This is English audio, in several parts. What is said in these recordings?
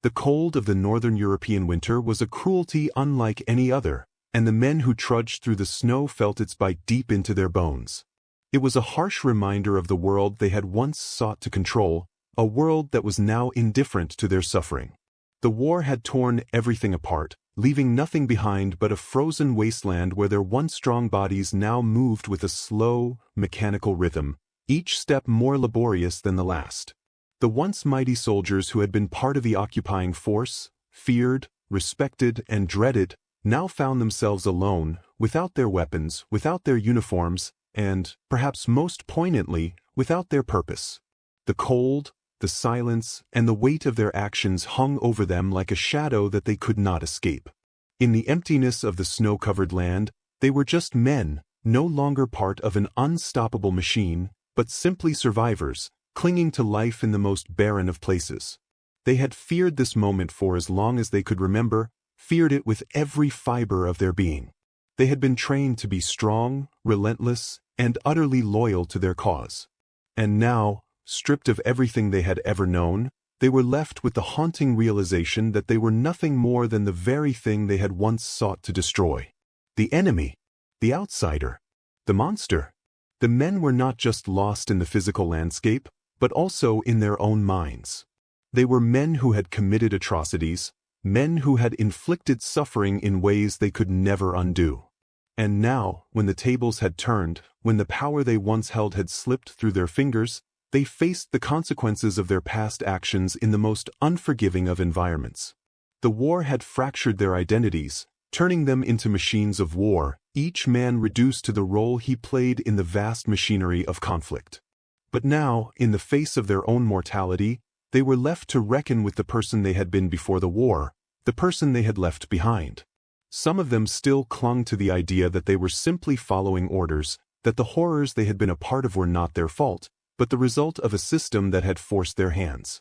The cold of the northern European winter was a cruelty unlike any other, and the men who trudged through the snow felt its bite deep into their bones. It was a harsh reminder of the world they had once sought to control, a world that was now indifferent to their suffering. The war had torn everything apart, leaving nothing behind but a frozen wasteland where their once strong bodies now moved with a slow, mechanical rhythm, each step more laborious than the last. The once mighty soldiers who had been part of the occupying force, feared, respected, and dreaded, now found themselves alone, without their weapons, without their uniforms, and, perhaps most poignantly, without their purpose. The cold, the silence, and the weight of their actions hung over them like a shadow that they could not escape. In the emptiness of the snow-covered land, they were just men, no longer part of an unstoppable machine, but simply survivors, clinging to life in the most barren of places. They had feared this moment for as long as they could remember, feared it with every fiber of their being. They had been trained to be strong, relentless, and utterly loyal to their cause. And now, stripped of everything they had ever known, they were left with the haunting realization that they were nothing more than the very thing they had once sought to destroy. The enemy, the outsider, the monster. The men were not just lost in the physical landscape, but also in their own minds. They were men who had committed atrocities, men who had inflicted suffering in ways they could never undo. And now, when the tables had turned, when the power they once held had slipped through their fingers, they faced the consequences of their past actions in the most unforgiving of environments. The war had fractured their identities, turning them into machines of war, each man reduced to the role he played in the vast machinery of conflict. But now, in the face of their own mortality, they were left to reckon with the person they had been before the war, the person they had left behind. Some of them still clung to the idea that they were simply following orders, that the horrors they had been a part of were not their fault, but the result of a system that had forced their hands.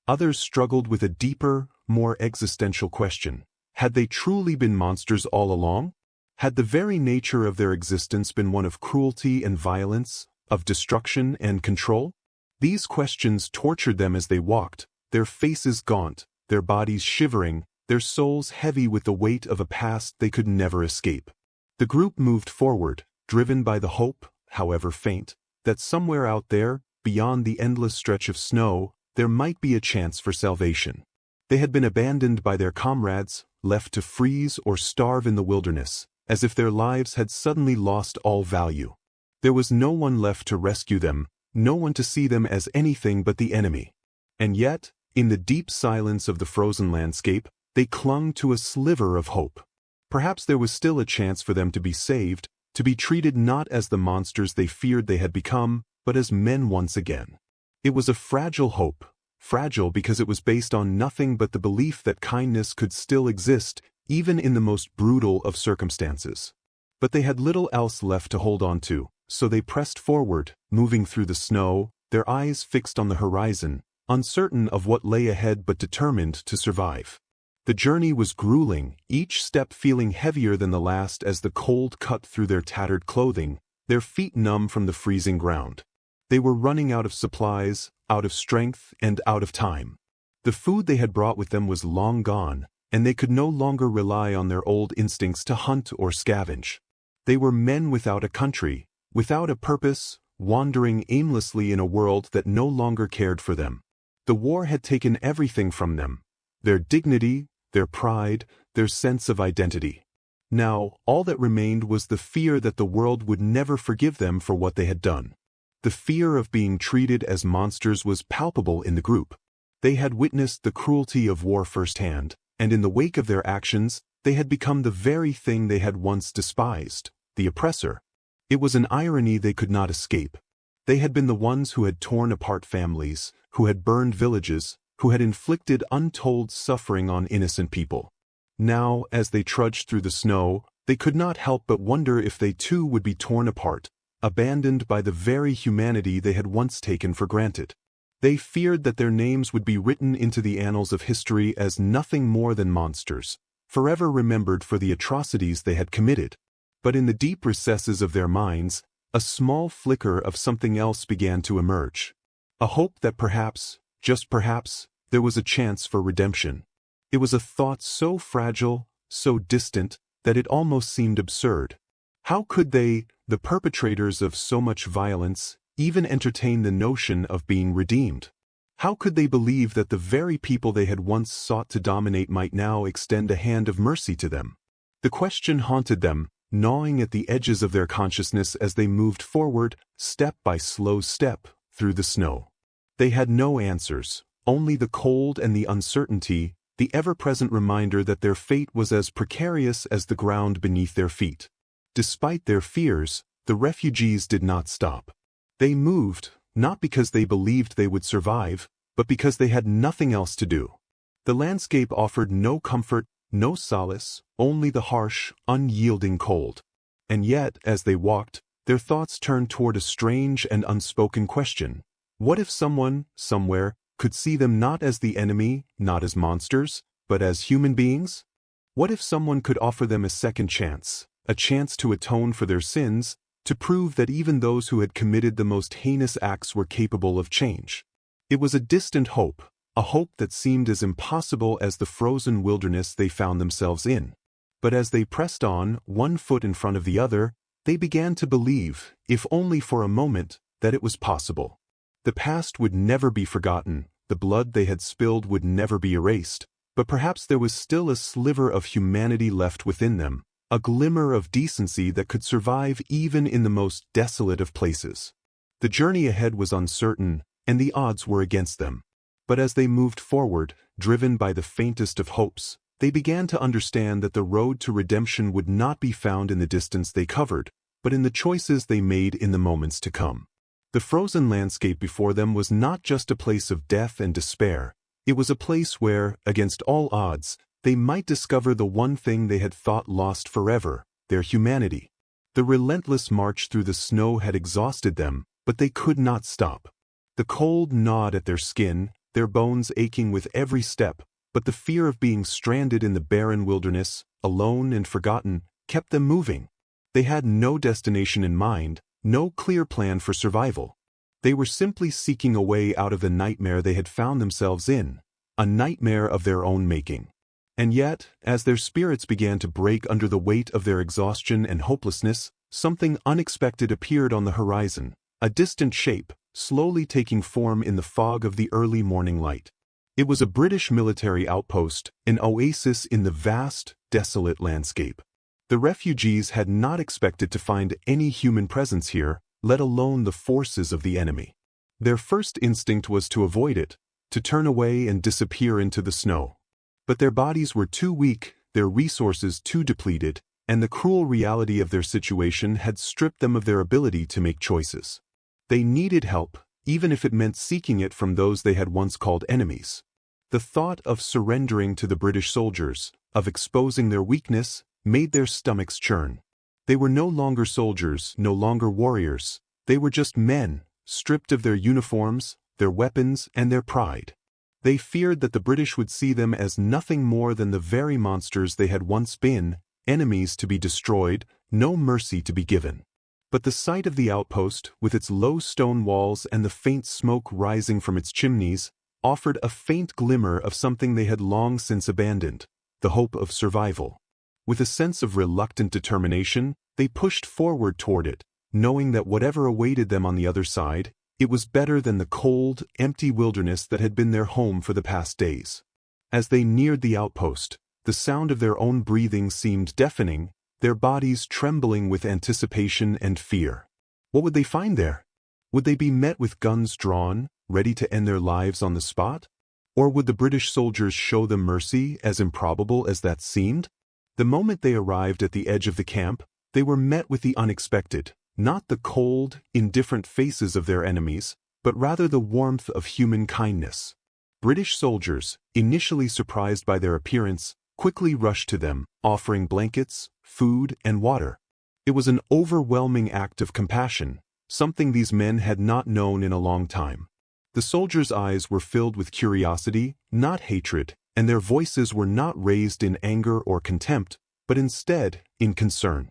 Others struggled with a deeper, more existential question. Had they truly been monsters all along? Had the very nature of their existence been one of cruelty and violence, of destruction and control? These questions tortured them as they walked, their faces gaunt, their bodies shivering, their souls heavy with the weight of a past they could never escape. The group moved forward, driven by the hope, however faint, that somewhere out there, beyond the endless stretch of snow, there might be a chance for salvation. They had been abandoned by their comrades, left to freeze or starve in the wilderness, as if their lives had suddenly lost all value. There was no one left to rescue them, no one to see them as anything but the enemy. And yet, in the deep silence of the frozen landscape, they clung to a sliver of hope. Perhaps there was still a chance for them to be saved, to be treated not as the monsters they feared they had become, but as men once again. It was a fragile hope, fragile because it was based on nothing but the belief that kindness could still exist, even in the most brutal of circumstances. But they had little else left to hold on to, so they pressed forward, moving through the snow, their eyes fixed on the horizon, uncertain of what lay ahead but determined to survive. The journey was grueling, each step feeling heavier than the last as the cold cut through their tattered clothing, their feet numb from the freezing ground. They were running out of supplies, out of strength, and out of time. The food they had brought with them was long gone, and they could no longer rely on their old instincts to hunt or scavenge. They were men without a country, without a purpose, wandering aimlessly in a world that no longer cared for them. The war had taken everything from them: their dignity, their pride, their sense of identity. Now, all that remained was the fear that the world would never forgive them for what they had done. The fear of being treated as monsters was palpable in the group. They had witnessed the cruelty of war firsthand, and in the wake of their actions, they had become the very thing they had once despised: the oppressor. It was an irony they could not escape. They had been the ones who had torn apart families, who had burned villages, who had inflicted untold suffering on innocent people. Now, as they trudged through the snow, they could not help but wonder if they too would be torn apart, abandoned by the very humanity they had once taken for granted. They feared that their names would be written into the annals of history as nothing more than monsters, forever remembered for the atrocities they had committed. But in the deep recesses of their minds, a small flicker of something else began to emerge. A hope that perhaps, just perhaps, there was a chance for redemption. It was a thought so fragile, so distant, that it almost seemed absurd. How could they, the perpetrators of so much violence, even entertain the notion of being redeemed? How could they believe that the very people they had once sought to dominate might now extend a hand of mercy to them? The question haunted them, gnawing at the edges of their consciousness as they moved forward, step by slow step, through the snow. They had no answers, only the cold and the uncertainty, the ever-present reminder that their fate was as precarious as the ground beneath their feet. Despite their fears, the refugees did not stop. They moved, not because they believed they would survive, but because they had nothing else to do. The landscape offered no comfort, no solace, only the harsh, unyielding cold. And yet, as they walked, their thoughts turned toward a strange and unspoken question. What if someone, somewhere, could see them not as the enemy, not as monsters, but as human beings? What if someone could offer them a second chance, a chance to atone for their sins, to prove that even those who had committed the most heinous acts were capable of change? It was a distant hope, a hope that seemed as impossible as the frozen wilderness they found themselves in. But as they pressed on, one foot in front of the other, they began to believe, if only for a moment, that it was possible. The past would never be forgotten, the blood they had spilled would never be erased, but perhaps there was still a sliver of humanity left within them, a glimmer of decency that could survive even in the most desolate of places. The journey ahead was uncertain, and the odds were against them. But as they moved forward, driven by the faintest of hopes, they began to understand that the road to redemption would not be found in the distance they covered, but in the choices they made in the moments to come. The frozen landscape before them was not just a place of death and despair, it was a place where, against all odds, they might discover the one thing they had thought lost forever, their humanity. The relentless march through the snow had exhausted them, but they could not stop. The cold gnawed at their skin, their bones aching with every step, but the fear of being stranded in the barren wilderness, alone and forgotten, kept them moving. They had no destination in mind, no clear plan for survival. They were simply seeking a way out of the nightmare they had found themselves in, a nightmare of their own making. And yet, as their spirits began to break under the weight of their exhaustion and hopelessness, something unexpected appeared on the horizon, a distant shape, slowly taking form in the fog of the early morning light. It was a British military outpost, an oasis in the vast, desolate landscape. The refugees had not expected to find any human presence here, let alone the forces of the enemy. Their first instinct was to avoid it, to turn away and disappear into the snow. But their bodies were too weak, their resources too depleted, and the cruel reality of their situation had stripped them of their ability to make choices. They needed help, even if it meant seeking it from those they had once called enemies. The thought of surrendering to the British soldiers, of exposing their weakness, made their stomachs churn. They were no longer soldiers, no longer warriors. They were just men, stripped of their uniforms, their weapons, and their pride. They feared that the British would see them as nothing more than the very monsters they had once been, enemies to be destroyed, no mercy to be given. But the sight of the outpost, with its low stone walls and the faint smoke rising from its chimneys, offered a faint glimmer of something they had long since abandoned, the hope of survival. With a sense of reluctant determination, they pushed forward toward it, knowing that whatever awaited them on the other side, it was better than the cold, empty wilderness that had been their home for the past days. As they neared the outpost, the sound of their own breathing seemed deafening, their bodies trembling with anticipation and fear. What would they find there? Would they be met with guns drawn, ready to end their lives on the spot? Or would the British soldiers show them mercy, as improbable as that seemed? The moment they arrived at the edge of the camp, they were met with the unexpected, not the cold, indifferent faces of their enemies, but rather the warmth of human kindness. British soldiers, initially surprised by their appearance, quickly rushed to them, offering blankets, food, and water. It was an overwhelming act of compassion, something these men had not known in a long time. The soldiers' eyes were filled with curiosity, not hatred, and their voices were not raised in anger or contempt, but instead, in concern.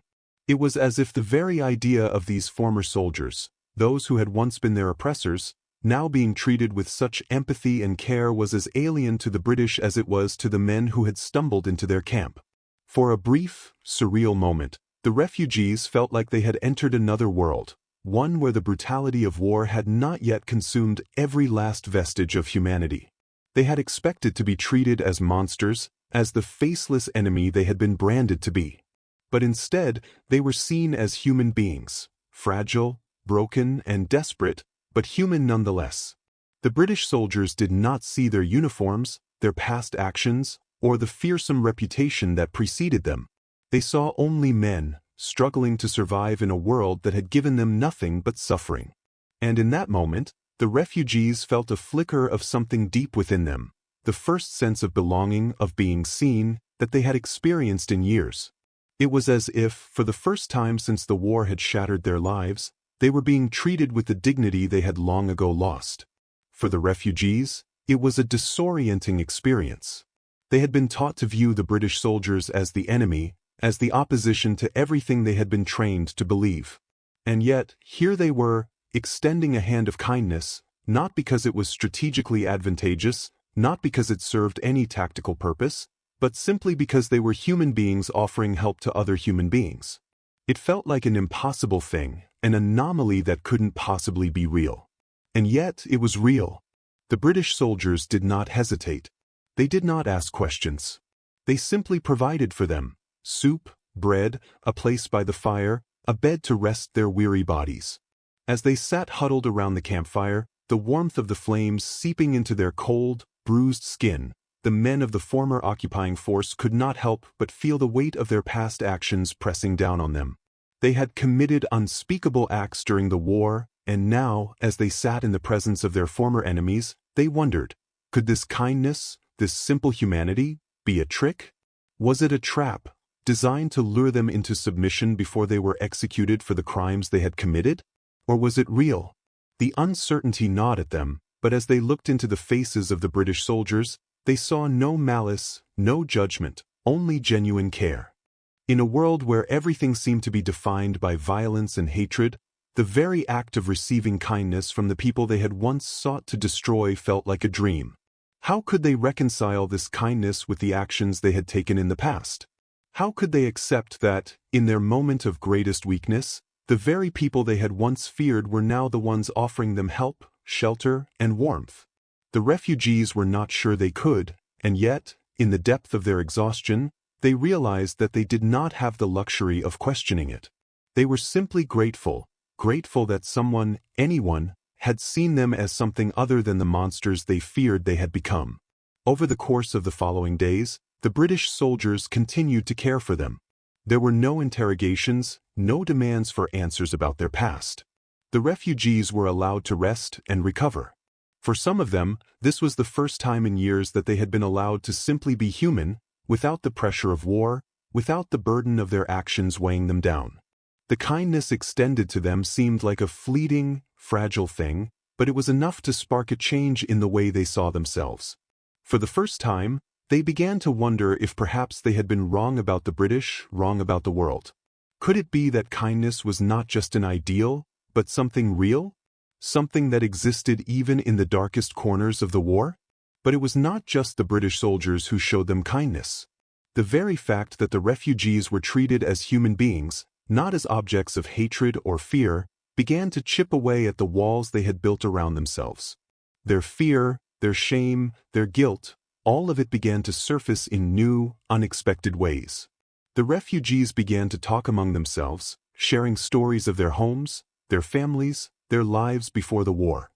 It was as if the very idea of these former soldiers, those who had once been their oppressors, now being treated with such empathy and care was as alien to the British as it was to the men who had stumbled into their camp. For a brief, surreal moment, the refugees felt like they had entered another world, one where the brutality of war had not yet consumed every last vestige of humanity. They had expected to be treated as monsters, as the faceless enemy they had been branded to be. But instead, they were seen as human beings, fragile, broken, and desperate, but human nonetheless. The British soldiers did not see their uniforms, their past actions, or the fearsome reputation that preceded them. They saw only men, struggling to survive in a world that had given them nothing but suffering. And in that moment, the refugees felt a flicker of something deep within them, the first sense of belonging, of being seen, that they had experienced in years. It was as if, for the first time since the war had shattered their lives, they were being treated with the dignity they had long ago lost. For the refugees, it was a disorienting experience. They had been taught to view the British soldiers as the enemy, as the opposition to everything they had been trained to believe. And yet, here they were, extending a hand of kindness, not because it was strategically advantageous, not because it served any tactical purpose, but simply because they were human beings offering help to other human beings. It felt like an impossible thing, an anomaly that couldn't possibly be real. And yet, it was real. The British soldiers did not hesitate. They did not ask questions. They simply provided for them soup, bread, a place by the fire, a bed to rest their weary bodies. As they sat huddled around the campfire, the warmth of the flames seeping into their cold, bruised skin, the men of the former occupying force could not help but feel the weight of their past actions pressing down on them. They had committed unspeakable acts during the war, and now, as they sat in the presence of their former enemies, they wondered, could this kindness, this simple humanity, be a trick? Was it a trap, designed to lure them into submission before they were executed for the crimes they had committed? Or was it real? The uncertainty gnawed at them, but as they looked into the faces of the British soldiers, they saw no malice, no judgment, only genuine care. In a world where everything seemed to be defined by violence and hatred, the very act of receiving kindness from the people they had once sought to destroy felt like a dream. How could they reconcile this kindness with the actions they had taken in the past? How could they accept that, in their moment of greatest weakness, the very people they had once feared were now the ones offering them help, shelter, and warmth? The refugees were not sure they could, and yet, in the depth of their exhaustion, they realized that they did not have the luxury of questioning it. They were simply grateful that someone, anyone, had seen them as something other than the monsters they feared they had become. Over the course of the following days, the British soldiers continued to care for them. There were no interrogations, no demands for answers about their past. The refugees were allowed to rest and recover. For some of them, this was the first time in years that they had been allowed to simply be human, without the pressure of war, without the burden of their actions weighing them down. The kindness extended to them seemed like a fleeting, fragile thing, but it was enough to spark a change in the way they saw themselves. For the first time, they began to wonder if perhaps they had been wrong about the British, wrong about the world. Could it be that kindness was not just an ideal, but something real? Something that existed even in the darkest corners of the war? But it was not just the British soldiers who showed them kindness. The very fact that the refugees were treated as human beings, not as objects of hatred or fear, began to chip away at the walls they had built around themselves. Their fear, their shame, their guilt, all of it began to surface in new, unexpected ways. The refugees began to talk among themselves, sharing stories of their homes, their families, their lives before the war.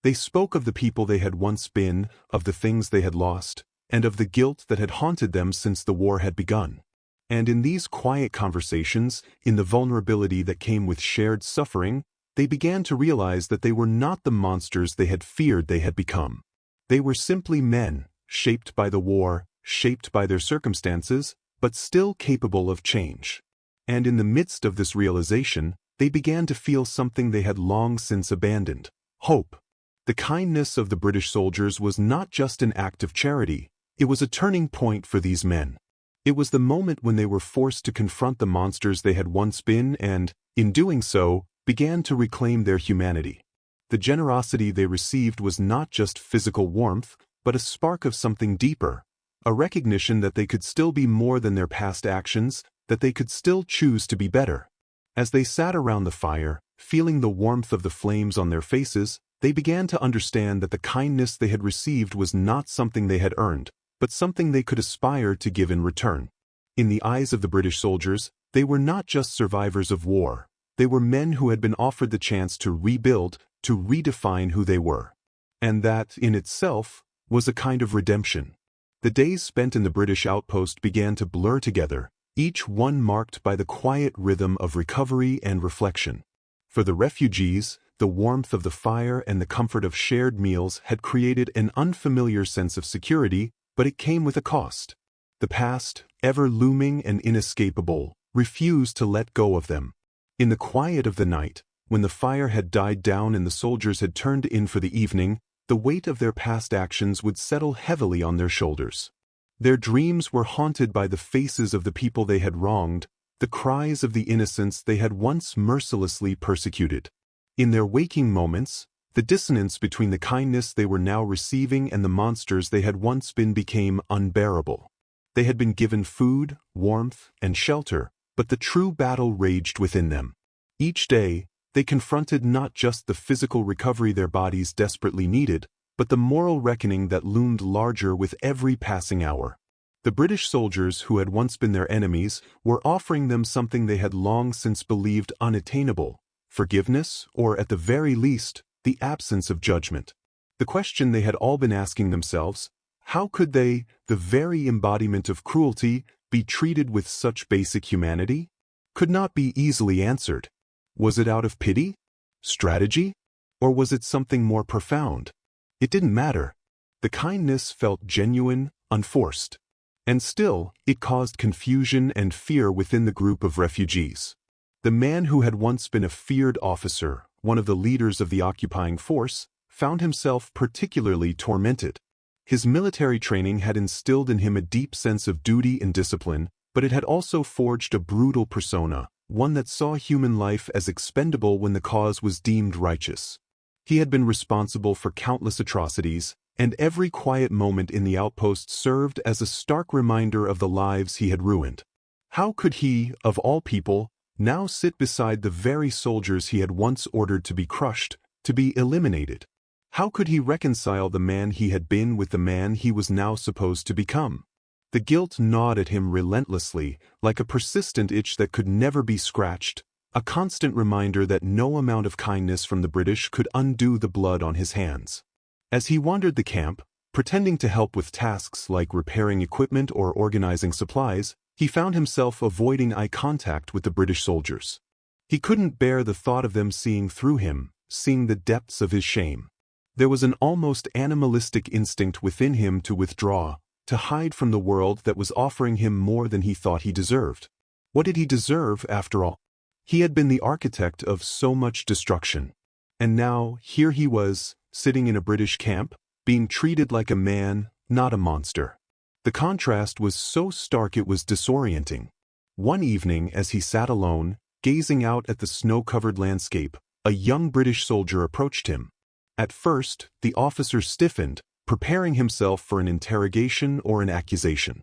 They spoke of the people they had once been, of the things they had lost, and of the guilt that had haunted them since the war had begun. And in these quiet conversations, in the vulnerability that came with shared suffering, they began to realize that they were not the monsters they had feared they had become. They were simply men, shaped by the war, shaped by their circumstances, but still capable of change. And in the midst of this realization, they began to feel something they had long since abandoned: hope. The kindness of the British soldiers was not just an act of charity, it was a turning point for these men. It was the moment when they were forced to confront the monsters they had once been and, in doing so, began to reclaim their humanity. The generosity they received was not just physical warmth, but a spark of something deeper, a recognition that they could still be more than their past actions, that they could still choose to be better. As they sat around the fire, feeling the warmth of the flames on their faces, they began to understand that the kindness they had received was not something they had earned, but something they could aspire to give in return. In the eyes of the British soldiers, they were not just survivors of war. They were men who had been offered the chance to rebuild, to redefine who they were. And that, in itself, was a kind of redemption. The days spent in the British outpost began to blur together, each one marked by the quiet rhythm of recovery and reflection. For the refugees, the warmth of the fire and the comfort of shared meals had created an unfamiliar sense of security, but it came with a cost. The past, ever looming and inescapable, refused to let go of them. In the quiet of the night, when the fire had died down and the soldiers had turned in for the evening, the weight of their past actions would settle heavily on their shoulders. Their dreams were haunted by the faces of the people they had wronged, the cries of the innocents they had once mercilessly persecuted. In their waking moments, the dissonance between the kindness they were now receiving and the monsters they had once been became unbearable. They had been given food, warmth, and shelter, but the true battle raged within them. Each day, they confronted not just the physical recovery their bodies desperately needed, but the moral reckoning that loomed larger with every passing hour. The British soldiers who had once been their enemies were offering them something they had long since believed unattainable: forgiveness, or at the very least, the absence of judgment. The question they had all been asking themselves: how could they, the very embodiment of cruelty, be treated with such basic humanity? Could not be easily answered. Was it out of pity? Strategy? Or was it something more profound? It didn't matter. The kindness felt genuine, unforced. And still, it caused confusion and fear within the group of refugees. The man who had once been a feared officer, one of the leaders of the occupying force, found himself particularly tormented. His military training had instilled in him a deep sense of duty and discipline, but it had also forged a brutal persona, one that saw human life as expendable when the cause was deemed righteous. He had been responsible for countless atrocities, and every quiet moment in the outpost served as a stark reminder of the lives he had ruined. How could he, of all people, now sit beside the very soldiers he had once ordered to be crushed, to be eliminated? How could he reconcile the man he had been with the man he was now supposed to become? The guilt gnawed at him relentlessly, like a persistent itch that could never be scratched, a constant reminder that no amount of kindness from the British could undo the blood on his hands. As he wandered the camp, pretending to help with tasks like repairing equipment or organizing supplies, he found himself avoiding eye contact with the British soldiers. He couldn't bear the thought of them seeing through him, seeing the depths of his shame. There was an almost animalistic instinct within him to withdraw, to hide from the world that was offering him more than he thought he deserved. What did he deserve, after all? He had been the architect of so much destruction. And now, here he was, sitting in a British camp, being treated like a man, not a monster. The contrast was so stark it was disorienting. One evening, as he sat alone, gazing out at the snow-covered landscape, a young British soldier approached him. At first, the officer stiffened, preparing himself for an interrogation or an accusation.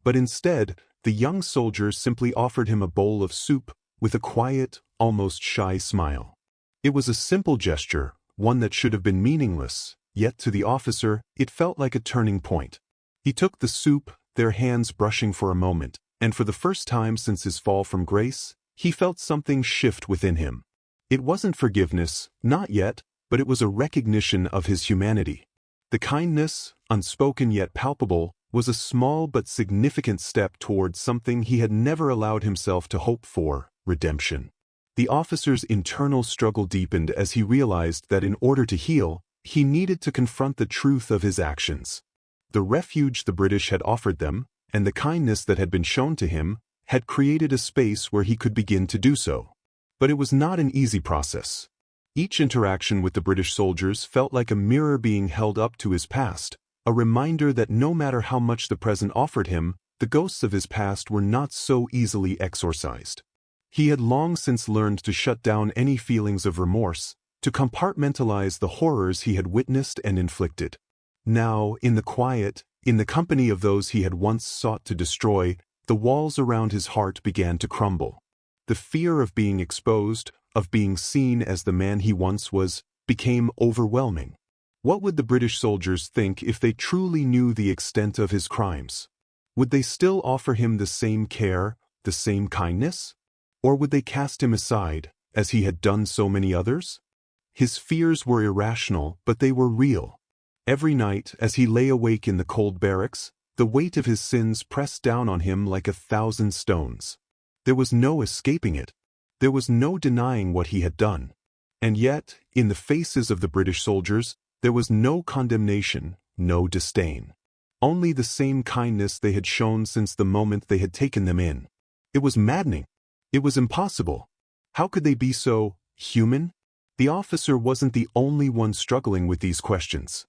But instead, the young soldier simply offered him a bowl of soup, with a quiet, almost shy smile. It was a simple gesture, one that should have been meaningless, yet to the officer, it felt like a turning point. He took the soup, their hands brushing for a moment, and for the first time since his fall from grace, he felt something shift within him. It wasn't forgiveness, not yet, but it was a recognition of his humanity. The kindness, unspoken yet palpable, was a small but significant step towards something he had never allowed himself to hope for: redemption. The officer's internal struggle deepened as he realized that in order to heal, he needed to confront the truth of his actions. The refuge the British had offered them, and the kindness that had been shown to him, had created a space where he could begin to do so. But it was not an easy process. Each interaction with the British soldiers felt like a mirror being held up to his past, a reminder that no matter how much the present offered him, the ghosts of his past were not so easily exorcised. He had long since learned to shut down any feelings of remorse, to compartmentalize the horrors he had witnessed and inflicted. Now, in the quiet, in the company of those he had once sought to destroy, the walls around his heart began to crumble. The fear of being exposed, of being seen as the man he once was, became overwhelming. What would the British soldiers think if they truly knew the extent of his crimes? Would they still offer him the same care, the same kindness? Or would they cast him aside, as he had done so many others? His fears were irrational, but they were real. Every night, as he lay awake in the cold barracks, the weight of his sins pressed down on him like 1,000 stones. There was no escaping it. There was no denying what he had done. And yet, in the faces of the British soldiers, there was no condemnation, no disdain. Only the same kindness they had shown since the moment they had taken them in. It was maddening. It was impossible. How could they be so human? The officer wasn't the only one struggling with these questions.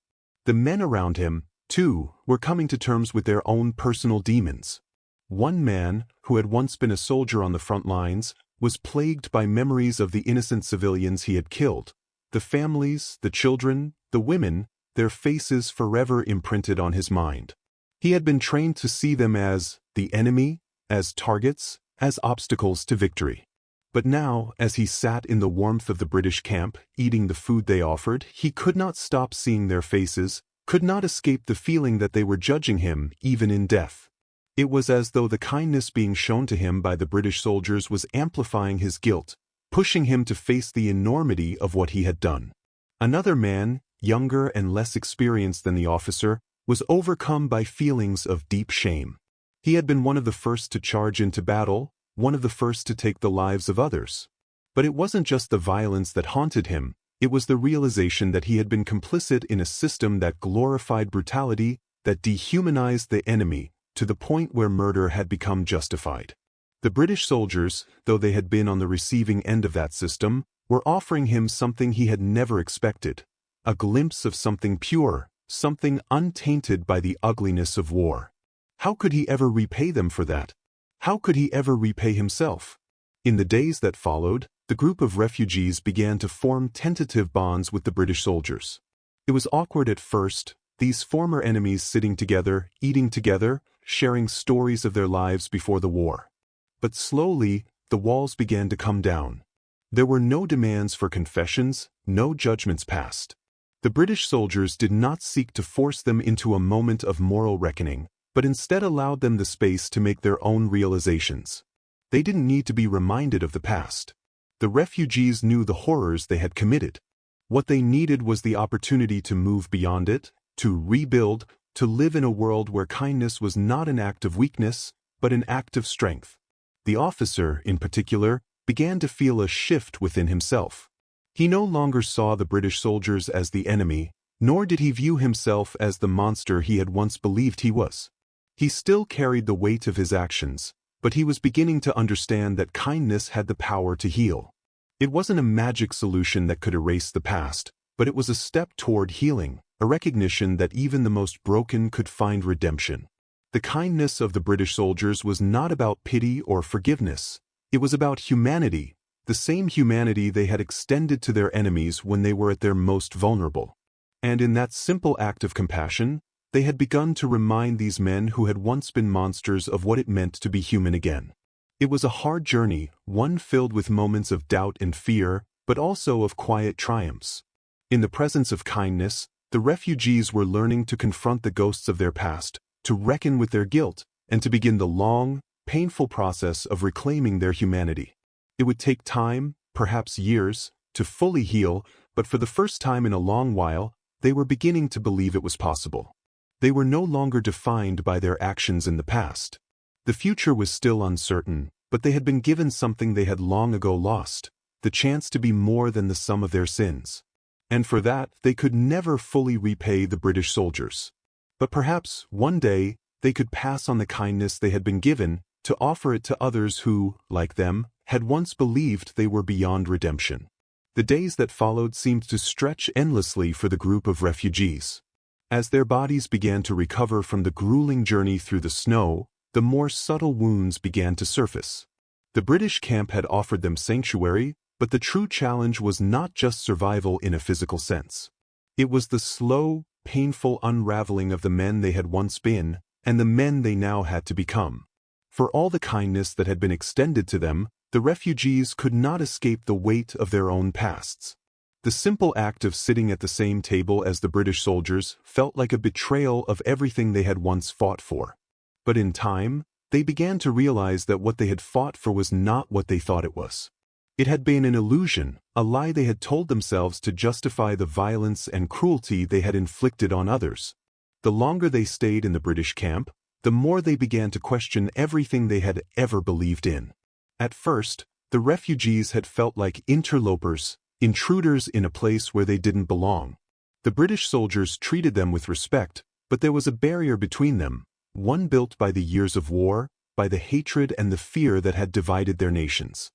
The men around him, too, were coming to terms with their own personal demons. One man, who had once been a soldier on the front lines, was plagued by memories of the innocent civilians he had killed. The families, the children, the women, their faces forever imprinted on his mind. He had been trained to see them as the enemy, as targets, as obstacles to victory. But now, as he sat in the warmth of the British camp, eating the food they offered, he could not stop seeing their faces, could not escape the feeling that they were judging him, even in death. It was as though the kindness being shown to him by the British soldiers was amplifying his guilt, pushing him to face the enormity of what he had done. Another man, younger and less experienced than the officer, was overcome by feelings of deep shame. He had been one of the first to charge into battle, one of the first to take the lives of others. But it wasn't just the violence that haunted him, it was the realization that he had been complicit in a system that glorified brutality, that dehumanized the enemy, to the point where murder had become justified. The British soldiers, though they had been on the receiving end of that system, were offering him something he had never expected, a glimpse of something pure, something untainted by the ugliness of war. How could he ever repay them for that? How could he ever repay himself? In the days that followed, the group of refugees began to form tentative bonds with the British soldiers. It was awkward at first, these former enemies sitting together, eating together, sharing stories of their lives before the war. But slowly, the walls began to come down. There were no demands for confessions, no judgments passed. The British soldiers did not seek to force them into a moment of moral reckoning, but instead allowed them the space to make their own realizations. They didn't need to be reminded of the past. The refugees knew the horrors they had committed. What they needed was the opportunity to move beyond it, to rebuild, to live in a world where kindness was not an act of weakness, but an act of strength. The officer, in particular, began to feel a shift within himself. He no longer saw the British soldiers as the enemy, nor did he view himself as the monster he had once believed he was. He still carried the weight of his actions, but he was beginning to understand that kindness had the power to heal. It wasn't a magic solution that could erase the past, but it was a step toward healing, a recognition that even the most broken could find redemption. The kindness of the British soldiers was not about pity or forgiveness. It was about humanity, the same humanity they had extended to their enemies when they were at their most vulnerable. And in that simple act of compassion, they had begun to remind these men who had once been monsters of what it meant to be human again. It was a hard journey, one filled with moments of doubt and fear, but also of quiet triumphs. In the presence of kindness, the refugees were learning to confront the ghosts of their past, to reckon with their guilt, and to begin the long, painful process of reclaiming their humanity. It would take time, perhaps years, to fully heal, but for the first time in a long while, they were beginning to believe it was possible. They were no longer defined by their actions in the past. The future was still uncertain, but they had been given something they had long ago lost, the chance to be more than the sum of their sins. And for that, they could never fully repay the British soldiers. But perhaps, one day, they could pass on the kindness they had been given, to offer it to others who, like them, had once believed they were beyond redemption. The days that followed seemed to stretch endlessly for the group of refugees. As their bodies began to recover from the grueling journey through the snow, the more subtle wounds began to surface. The British camp had offered them sanctuary, But the true challenge was not just survival in a physical sense. It was the slow, painful unraveling of the men they had once been, and the men they now had to become. For all the kindness that had been extended to them, the refugees could not escape the weight of their own pasts. The simple act of sitting at the same table as the British soldiers felt like a betrayal of everything they had once fought for. But in time, they began to realize that what they had fought for was not what they thought it was. It had been an illusion, a lie they had told themselves to justify the violence and cruelty they had inflicted on others. The longer they stayed in the British camp, the more they began to question everything they had ever believed in. At first, the refugees had felt like interlopers, intruders in a place where they didn't belong. The British soldiers treated them with respect, but there was a barrier between them, one built by the years of war, by the hatred and the fear that had divided their nations.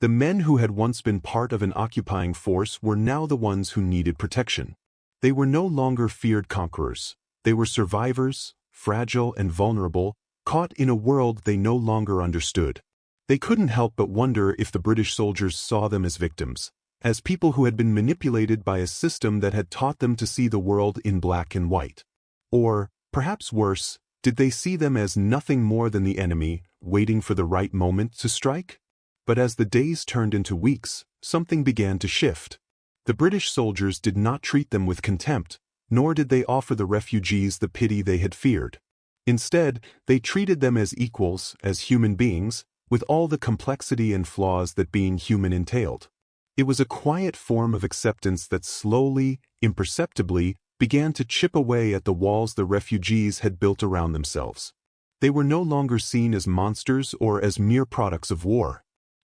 The men who had once been part of an occupying force were now the ones who needed protection. They were no longer feared conquerors. They were survivors, fragile and vulnerable, caught in a world they no longer understood. They couldn't help but wonder if the British soldiers saw them as victims, as people who had been manipulated by a system that had taught them to see the world in black and white. Or, perhaps worse, did they see them as nothing more than the enemy, waiting for the right moment to strike? But as the days turned into weeks, something began to shift. The British soldiers did not treat them with contempt, nor did they offer the refugees the pity they had feared. Instead, they treated them as equals, as human beings, with all the complexity and flaws that being human entailed. It was a quiet form of acceptance that slowly, imperceptibly, began to chip away at the walls the refugees had built around themselves. They were no longer seen as monsters or as mere products of war.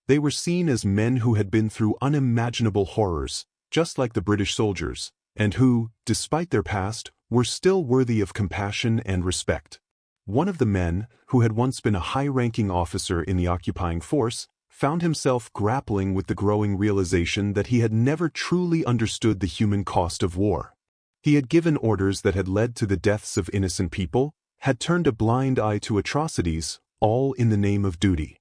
They were seen as men who had been through unimaginable horrors, just like the British soldiers, and who, despite their past, were still worthy of compassion and respect. One of the men, who had once been a high-ranking officer in the occupying force, found himself grappling with the growing realization that he had never truly understood the human cost of war. He had given orders that had led to the deaths of innocent people, had turned a blind eye to atrocities, all in the name of duty.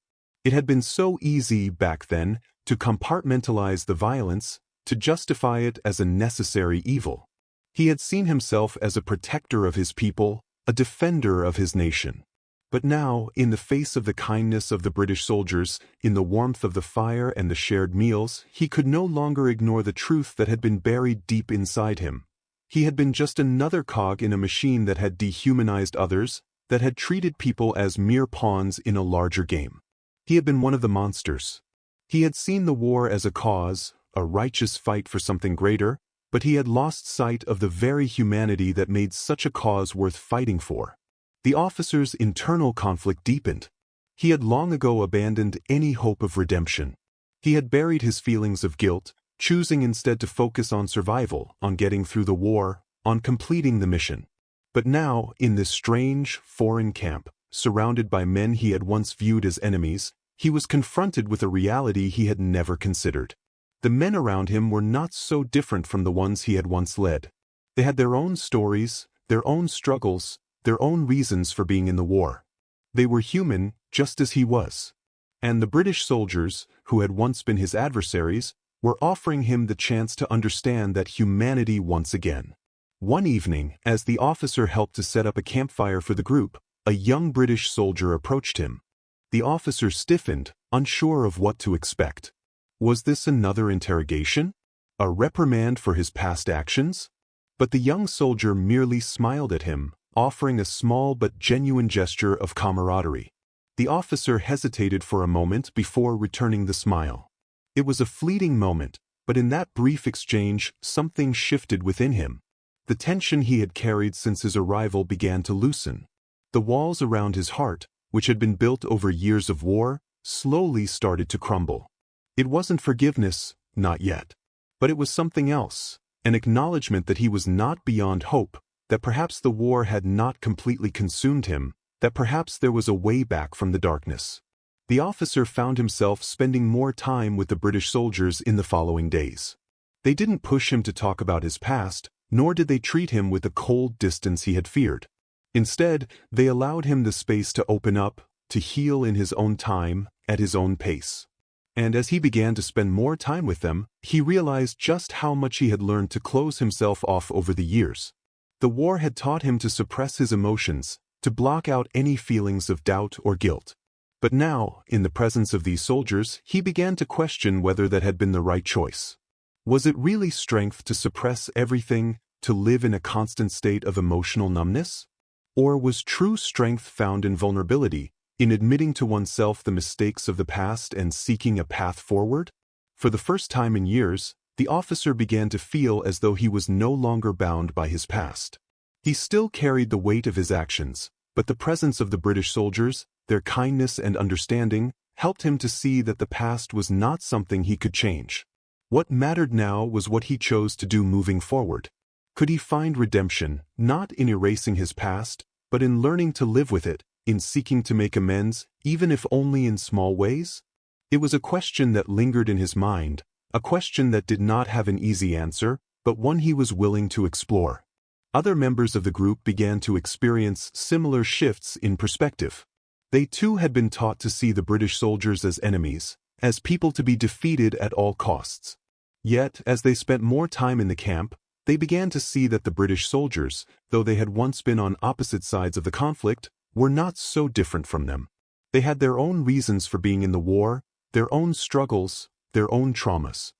It had been so easy back then to compartmentalize the violence, to justify it as a necessary evil. He had seen himself as a protector of his people, a defender of his nation. But now, in the face of the kindness of the British soldiers, in the warmth of the fire and the shared meals, he could no longer ignore the truth that had been buried deep inside him. He had been just another cog in a machine that had dehumanized others, that had treated people as mere pawns in a larger game. He had been one of the monsters. He had seen the war as a cause, a righteous fight for something greater, but he had lost sight of the very humanity that made such a cause worth fighting for. The officer's internal conflict deepened. He had long ago abandoned any hope of redemption. He had buried his feelings of guilt, choosing instead to focus on survival, on getting through the war, on completing the mission. But now, in this strange, foreign camp, surrounded by men he had once viewed as enemies, he was confronted with a reality he had never considered. The men around him were not so different from the ones he had once led. They had their own stories, their own struggles, their own reasons for being in the war. They were human, just as he was. And the British soldiers, who had once been his adversaries, were offering him the chance to understand that humanity once again. One evening, as the officer helped to set up a campfire for the group, a young British soldier approached him. The officer stiffened, unsure of what to expect. Was this another interrogation? A reprimand for his past actions? But the young soldier merely smiled at him, offering a small but genuine gesture of camaraderie. The officer hesitated for a moment before returning the smile. It was a fleeting moment, but in that brief exchange, something shifted within him. The tension he had carried since his arrival began to loosen. The walls around his heart, which had been built over years of war, slowly started to crumble. It wasn't forgiveness, not yet. But it was something else, an acknowledgement that he was not beyond hope, that perhaps the war had not completely consumed him, that perhaps there was a way back from the darkness. The officer found himself spending more time with the British soldiers in the following days. They didn't push him to talk about his past, nor did they treat him with the cold distance he had feared. Instead, they allowed him the space to open up, to heal in his own time, at his own pace. And as he began to spend more time with them, he realized just how much he had learned to close himself off over the years. The war had taught him to suppress his emotions, to block out any feelings of doubt or guilt. But now, in the presence of these soldiers, he began to question whether that had been the right choice. Was it really strength to suppress everything, to live in a constant state of emotional numbness? Or was true strength found in vulnerability, in admitting to oneself the mistakes of the past and seeking a path forward? For the first time in years, the officer began to feel as though he was no longer bound by his past. He still carried the weight of his actions, but the presence of the British soldiers, their kindness and understanding, helped him to see that the past was not something he could change. What mattered now was what he chose to do moving forward. Could he find redemption, not in erasing his past, but in learning to live with it, in seeking to make amends, even if only in small ways? It was a question that lingered in his mind, a question that did not have an easy answer, but one he was willing to explore. Other members of the group began to experience similar shifts in perspective. They too had been taught to see the British soldiers as enemies, as people to be defeated at all costs. Yet, as they spent more time in the camp, they began to see that the British soldiers, though they had once been on opposite sides of the conflict, were not so different from them. They had their own reasons for being in the war, their own struggles, their own traumas.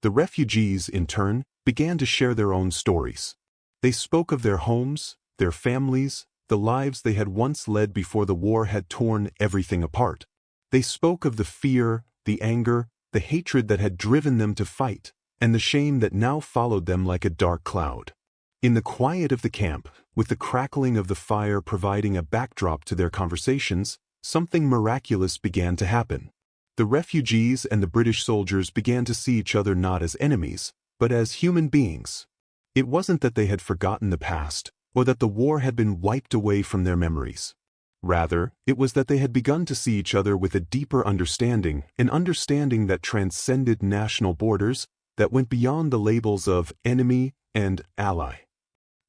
The refugees, in turn, began to share their own stories. They spoke of their homes, their families, the lives they had once led before the war had torn everything apart. They spoke of the fear, the anger, the hatred that had driven them to fight, and the shame that now followed them like a dark cloud. In the quiet of the camp, with the crackling of the fire providing a backdrop to their conversations, something miraculous began to happen. The refugees and the British soldiers began to see each other not as enemies, but as human beings. It wasn't that they had forgotten the past, or that the war had been wiped away from their memories. Rather, it was that they had begun to see each other with a deeper understanding, an understanding that transcended national borders, that went beyond the labels of enemy and ally.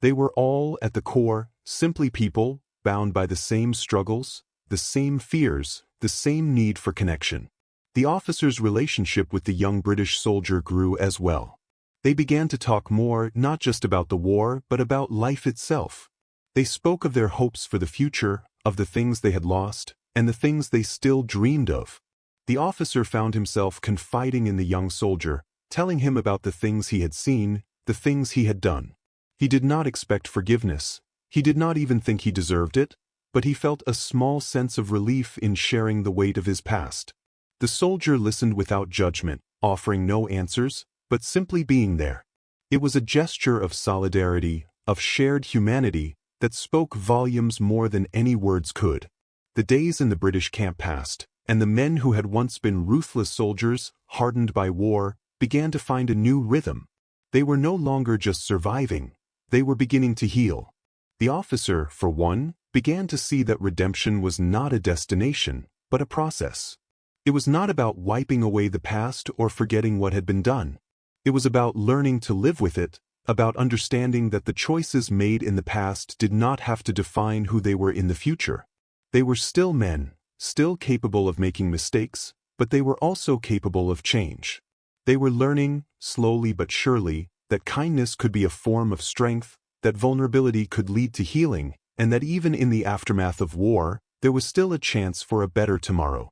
They were all, at the core, simply people, bound by the same struggles, the same fears, the same need for connection. The officer's relationship with the young British soldier grew as well. They began to talk more, not just about the war, but about life itself. They spoke of their hopes for the future, of the things they had lost, and the things they still dreamed of. The officer found himself confiding in the young soldier, telling him about the things he had seen, the things he had done. He did not expect forgiveness. He did not even think he deserved it, but he felt a small sense of relief in sharing the weight of his past. The soldier listened without judgment, offering no answers, but simply being there. It was a gesture of solidarity, of shared humanity, that spoke volumes more than any words could. The days in the British camp passed, and the men who had once been ruthless soldiers, hardened by war, began to find a new rhythm. They were no longer just surviving, they were beginning to heal. The officer, for one, began to see that redemption was not a destination, but a process. It was not about wiping away the past or forgetting what had been done. It was about learning to live with it, about understanding that the choices made in the past did not have to define who they were in the future. They were still men, still capable of making mistakes, but they were also capable of change. They were learning, slowly but surely, that kindness could be a form of strength, that vulnerability could lead to healing, and that even in the aftermath of war, there was still a chance for a better tomorrow.